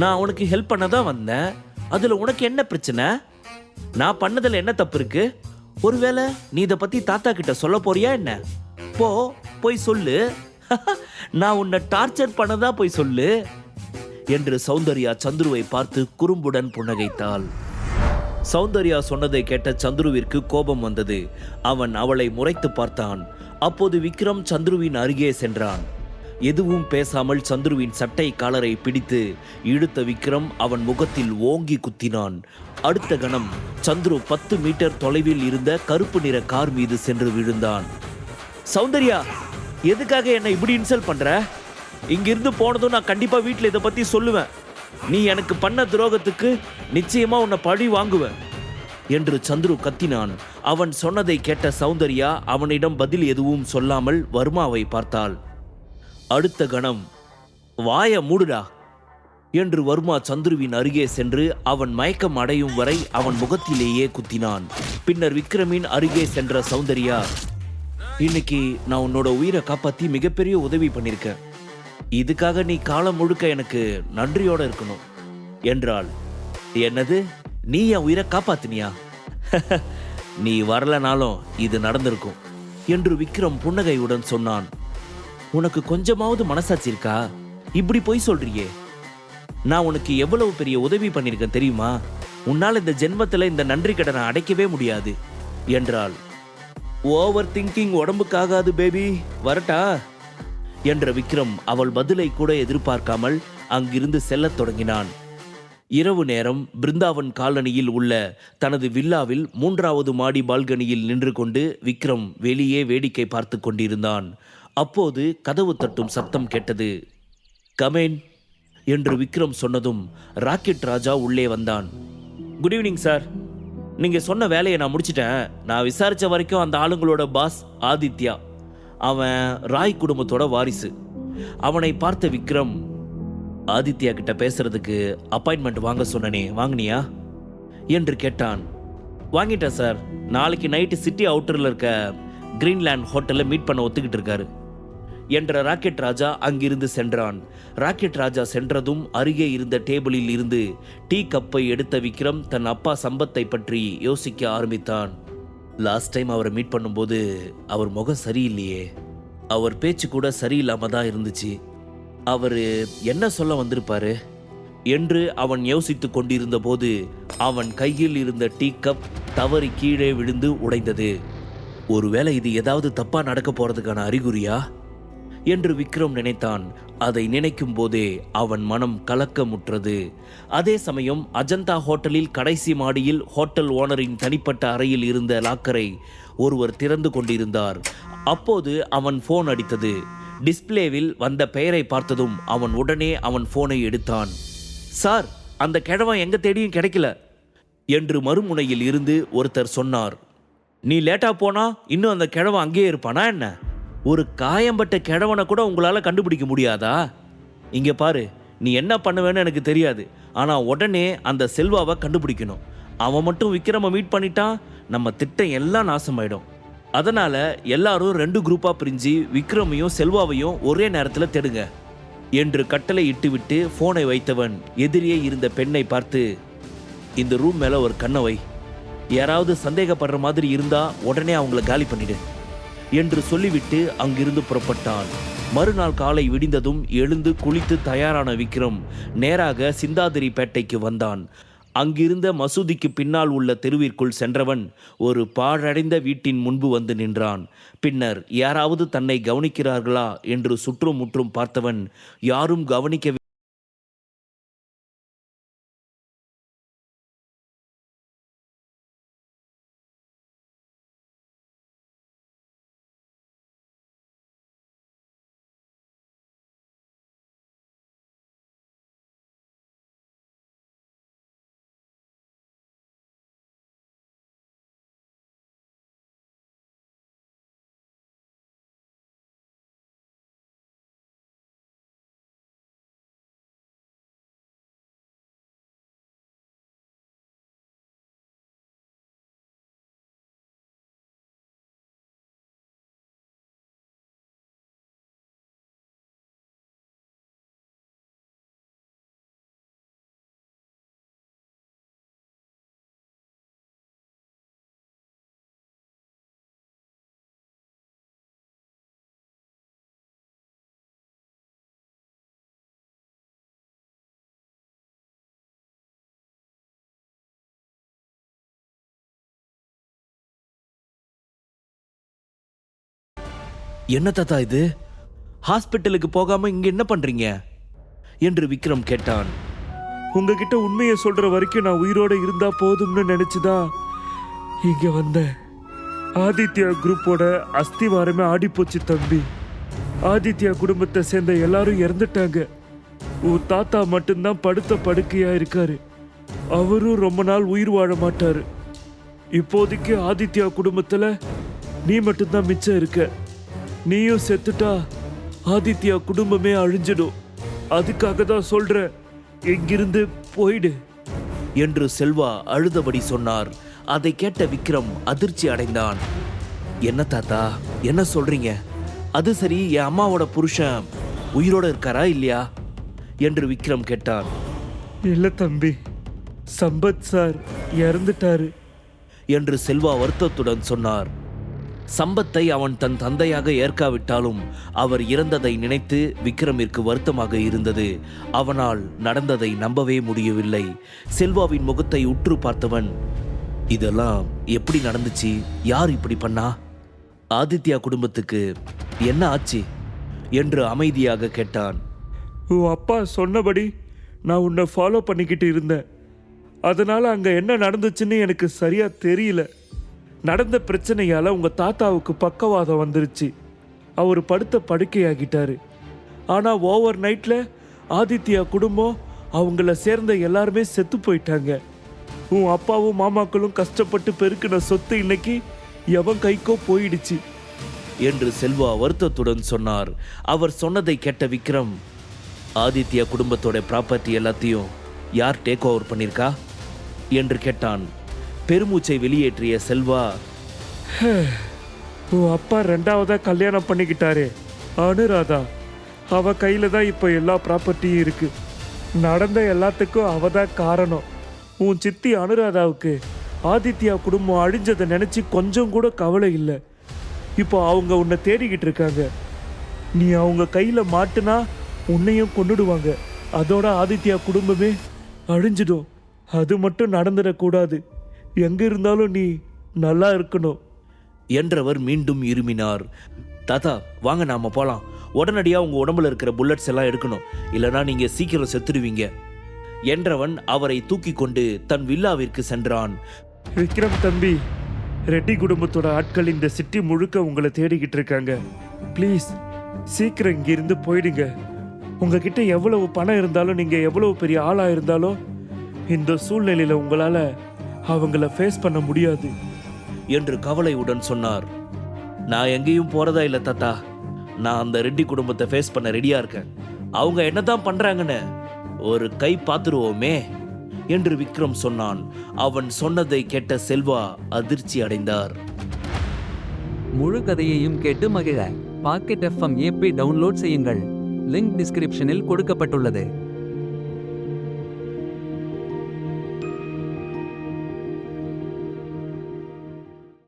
நான் உனக்கு ஹெல்ப் பண்ண தான் வந்தேன். அதுல உனக்கு என்ன பிரச்சனை? நான் பண்ணதுல என்ன தப்பு இருக்கு? ஒருவேளை நீ இத பத்தி தாத்தா கிட்ட சொல்ல போறியா என்ன? போ, போய் சொல்லு. நான் உன்னை டார்ச்சர் பண்ணதா போய் சொல்லு என்று சௌந்தர்யா சந்துருவை பார்த்து குறும்புடன் புன்னகைத்தாள். சௌந்தர்யா சொன்னதை கேட்ட சந்துருவிற்கு கோபம் வந்தது. அவன் அவளை முறைத்து பார்த்தான். அப்போது விக்ரம் சந்துருவின் அருகே சென்றான். எதுவும் பேசாமல் சந்துருவின் சட்டை காலரை பிடித்து இழுத்த விக்ரம் அவன் முகத்தில் ஓங்கி குத்தினான். அடுத்த கணம் சந்துரு 10 மீட்டர் தொலைவில் இருந்த கருப்பு நிற கார் மீது சென்று விழுந்தான். சௌந்தர்யா, எதுக்காக என்னை இப்படி இன்சல்ட் பண்ற? இங்கிருந்து போனதும் நான் கண்டிப்பா வீட்டில் இதை பத்தி சொல்லுவேன். நீ எனக்கு பண்ண துரோகத்துக்கு நிச்சயமா உன்னை பழி வாங்குவேன் என்று சந்துரு கத்தினான். அவன் சொன்னதை கேட்ட சௌந்தர்யா அவனிடம் பதில் எதுவும் சொல்லாமல் வர்மாவை பார்த்தாள். அடுத்த கணம், வாய மூடுடா என்று வர்மா சந்துருவின் அருகே சென்று அவன் மயக்கம் அடையும் வரை அவன் முகத்திலேயே குத்தினான். பின்னர் விக்ரமின் அருகே சென்ற சௌந்தர்யா, இன்னைக்கு நான் உன்னோட உயிரை காப்பாத்தி மிகப்பெரிய உதவி பண்ணிருக்கேன். இதுக்காக நீ காலம் முழுக்க எனக்கு நன்றியோட இருக்கணும் என்றாள். என்னது, நீ என் உயிரை காப்பாத்தினியா? நீ வரலனாலும் இது நடந்திருக்கும் என்று விக்ரம் புன்னகையுடன் சொன்னான். உனக்கு கொஞ்சமாவது மனசாட்சி இருக்கா? இப்படி போய் சொல்றியே. நான் உனக்கு எவ்வளவு பெரிய உதவி பண்ணிருக்கேன் தெரியுமா? உன்னால் இந்த ஜென்மத்தில் இந்த நன்றி கடனை அடைக்கவே முடியாது என்றாள். ஓவர் திங்கிங் உடம்புக்காகாது பேபி, வரட்டா என்ற விக்ரம் அவள் பதிலை கூட எதிர்பார்க்காமல் அங்கிருந்து செல்லத் தொடங்கினான். இரவு நேரம் பிருந்தாவன் காலனியில் உள்ள தனது வில்லாவில் 3வது மாடி பால்கனியில் நின்று கொண்டு விக்ரம் வெளியே வேடிக்கை பார்த்து கொண்டிருந்தான். அப்போது கதவு தட்டும் சப்தம் கேட்டது. கமேன் என்று விக்ரம் சொன்னதும் ராக்கெட் ராஜா உள்ளே வந்தான். Good evening sir. நீங்க சொன்ன வேலையை நான் முடிச்சிட்டேன். நான் விசாரிச்ச வரைக்கும் அந்த ஆளுங்களோட பாஸ் ஆதித்யா. அவன் ராய் குடும்பத்தோட வாரிசு. அவனை பார்த்த விக்ரம், ஆதித்யா கிட்ட பேசுறதுக்கு அப்பாயின்மெண்ட் வாங்க சொன்னனே, வாங்கினியா என்று கேட்டான். வாங்கிட்டேன் சார். நாளைக்கு நைட்டு சிட்டி அவுட்டரில் இருக்க கிரீன்லேண்ட் ஹோட்டலில் மீட் பண்ண ஒத்துக்கிட்டு இருக்காரு என்ற ராக்கெட் ராஜா அங்கிருந்து சென்றான். ராக்கெட் ராஜா சென்றதும் அருகே இருந்த டேபிளில் இருந்து டீ கப்பை எடுத்த விக்ரம் தன் அப்பா சம்பத்தை பற்றி யோசிக்க ஆரம்பித்தான். லாஸ்ட் டைம் அவரை மீட் பண்ணும்போது அவர் முகம் சரியில்லையே, அவர் பேச்சு கூட சரியில்லாம தான் இருந்துச்சு. அவர் என்ன சொல்ல வந்திருப்பாரு என்று அவன் யோசித்து கொண்டிருந்த போது அவன் கையில் இருந்த டீ கப் தவறி கீழே விழுந்து உடைந்தது. ஒருவேளை இது ஏதாவது தப்பா நடக்க போறதுக்கான அறிகுறியா என்று விக்ரம் நினைத்தான். அதை நினைக்கும் போதே அவன் மனம் கலக்கமுற்றது. அதே சமயம் அஜந்தா ஹோட்டலில் கடைசி மாடியில் ஹோட்டல் ஓனரின் தனிப்பட்ட அறையில் இருந்த லாக்கரை ஒருவர் திறந்து கொண்டிருந்தார். அப்போது அவன் போன் அடித்தது. டிஸ்பிளேவில் வந்த பெயரை பார்த்ததும் அவன் உடனே அவன் போனை எடுத்தான். சார், அந்த கிழவன் எங்க தேடியும் கிடைக்கல என்று மறுமுனையில் இருந்து ஒருத்தர் சொன்னார். நீ லேட்டா போனா இன்னும் அந்த கிழவன் அங்கேயே இருப்பானா என்ன? ஒரு காயம்பட்ட கிழவனை கூட உங்களால கண்டுபிடிக்க முடியாதா? இங்க பாரு, நீ என்ன பண்ணுவேன்னு எனக்கு தெரியாது. ஆனா உடனே அந்த செல்வாவை கண்டுபிடிக்கணும். அவன் மட்டும் விக்ரம மீட் பண்ணிட்டான், நம்ம திட்டம் எல்லாம் நாசமாயிடும். அதனால எல்லாரும் 2 குரூப்பா பிரிஞ்சு விக்ரமையும் செல்வாவையும் ஒரே நேரத்தில் தேடுங்க என்று கட்டளை இட்டுவிட்டு போனை வைத்தவன் எதிரியே இருந்த பெண்ணை பார்த்து, இந்த ரூம் மேல ஒரு கண்ணை வை. யாராவது சந்தேகப்படுற மாதிரி இருந்தா உடனே அவங்கள காலி பண்ணிடு என்று சொல்லிவிட்டு அங்கிருந்து புறப்பட்டான். மறுநாள் காலை விடிந்ததும் எழுந்து குளித்து தயாரான விக்ரம் நேராக சிந்தாதிரி பேட்டைக்கு வந்தான். அங்கிருந்த மசூதிக்கு பின்னால் உள்ள தெருவிற்குள் சென்றவன் ஒரு பாழடைந்த வீட்டின் முன்பு வந்து நின்றான். பின்னர் யாராவது தன்னை கவனிக்கிறார்களா என்று சுற்றும் முற்றும் பார்த்தவன் யாரும் கவனிக்க என்ன தாத்தா இது? ஹாஸ்பிட்டலுக்கு போகாம இங்க என்ன பண்றீங்க என்று விக்ரம் கேட்டான். உங்ககிட்ட உண்மையை சொல்ற வரைக்கும் நான் உயிரோட இருந்தா போதும்னு நினைச்சுதான் இங்க வந்தேன். ஆதித்யா குரூப்போட அஸ்திவாரமே ஆடி போச்சு தம்பி. ஆதித்யா குடும்பத்தை சேர்ந்த எல்லாரும் இறந்துட்டாங்க. உன் தாத்தா மட்டும்தான் படுத்த படுக்கையா இருக்காரு. அவரும் ரொம்ப நாள் உயிர் வாழ மாட்டாரு. இப்போதைக்கு ஆதித்யா குடும்பத்துல நீ மட்டும்தான் மிச்சம் இருக்க. நீயும் செத்துட்டா ஆதித்யா குடும்பமே அழிஞ்சிடும். அதுக்காக தான் சொல்ற, இங்கிருந்து போயிடு என்று செல்வா அழுதபடி சொன்னார். அதை கேட்ட விக்ரம் அதிர்ச்சி அடைந்தான். என்ன தாத்தா, என்ன சொல்றீங்க? அது சரி, என் அம்மாவோட புருஷன் உயிரோட இருக்காரா இல்லையா என்று விக்ரம் கேட்டான். இல்ல தம்பி, சம்பத் சார் இறந்துட்டாரு என்று செல்வா வருத்தத்துடன் சொன்னார். சம்பத்தை அவன் தன் தந்தையாக ஏற்காவிட்டாலும் அவர் இறந்ததை நினைத்து விக்ரமிற்கு வருத்தமாக இருந்தது. அவனால் நடந்ததை நம்பவே முடியவில்லை. செல்வாவின் முகத்தை உற்று பார்த்தவன், இதெல்லாம் எப்படி நடந்துச்சு? யார் இப்படி பண்ணா? ஆதித்யா குடும்பத்துக்கு என்ன ஆச்சு என்று அமைதியாக கேட்டான். உன் அப்பா சொன்னபடி நான் உன்னை ஃபாலோ பண்ணிக்கிட்டு இருந்தேன். அதனால அங்க என்ன நடந்துச்சுன்னு எனக்கு சரியா தெரியல. நடந்த பிரச்சனையால உங்க தாத்தாவுக்கு பக்கவாதம் வந்துருச்சு. அவர் படுத்த படுக்கையாகிட்டாரு. ஆனா ஓவர் நைட்ல ஆதித்யா குடும்பம், அவங்கள சேர்ந்த எல்லாருமே செத்து போயிட்டாங்க. உன் அப்பாவும் மாமாக்களும் கஷ்டப்பட்டு பெருக்கின சொத்து இன்னைக்கு எவன் கைக்கோ போயிடுச்சு என்று செல்வா வருத்தத்துடன் சொன்னார். அவர் சொன்னதை கேட்ட விக்ரம், ஆதித்யா குடும்பத்தோட ப்ராப்பர்ட்டி எல்லாத்தையும் யார் டேக் ஓவர் பண்ணிருக்கா என்று கேட்டான். பெருமூச்சை வெளியேற்றிய செல்வா, உன் அப்பா ரெண்டாவதா கல்யாணம் பண்ணிக்கிட்டாரே அனுராதா, அவ கையில தான் இப்போ எல்லா ப்ராப்பர்ட்டியும் இருக்கு. நடந்த எல்லாத்துக்கும் அவ தான் காரணம். உன் சித்தி அனுராதாவுக்கு ஆதித்யா குடும்பம் அழிஞ்சதை நினைச்சு கொஞ்சம் கூட கவலை இல்லை. இப்போ அவங்க உன்னை தேடிக்கிட்டு இருக்காங்க. நீ அவங்க கையில மாட்டுனா உன்னையும் கொன்னுடுவாங்க. அதோட ஆதித்யா குடும்பமே அழிஞ்சிடும். அது மட்டும் நடந்துடக்கூடாது. எங்க இருந்தாலும் நீ நல்லா இருக்கணும் என்றவர் மீண்டும் இருமினார். தாத்தா, வாங்க நாம போலாம். உடனடியா உங்க உடம்புல இருக்கிற புல்லட்ஸ் எல்லாம் எடுக்கணும், இல்லனா நீங்க சீக்கிரம் செத்துடுவீங்க என்றவன் அவரை தூக்கி கொண்டு தன் வில்லாவிற்கு சென்றான். விக்ரம் தம்பி, ரெட்டி குடும்பத்தோட ஆட்கள் இந்த சிட்டி முழுக்க உங்களை தேடிக்கிட்டு இருக்காங்க. ப்ளீஸ் சீக்கிரம் இங்கிருந்து போயிடுங்க. உங்ககிட்ட எவ்வளவு பணம் இருந்தாலும், நீங்க எவ்வளவு பெரிய ஆளா இருந்தாலும், இந்த சூழ்நிலையில உங்களால அவங்கள ஃபேஸ் பண்ண முடியாது என்று கவலையுடன் சொன்னார். நான் எங்கேயும் போறதா இல்லை தாத்தா. நான் அந்த ரெட்டி குடும்பத்தை ஃபேஸ் பண்ண ரெடியா இருக்கேன். அவங்க என்னதான் பண்றாங்கன்னு ஒரு கை பார்த்துருவோமே என்று விக்ரம் சொன்னான். அவன் சொன்னதை கேட்ட செல்வா அதிர்ச்சி அடைந்தார். முழு கதையையும் கேட்டு மகிழ பாக்கெட் FM ஆப்பை டவுன்லோட் செய்யுங்கள். லிங்க் டிஸ்கிரிப்ஷனில் கொடுக்கப்பட்டுள்ளது.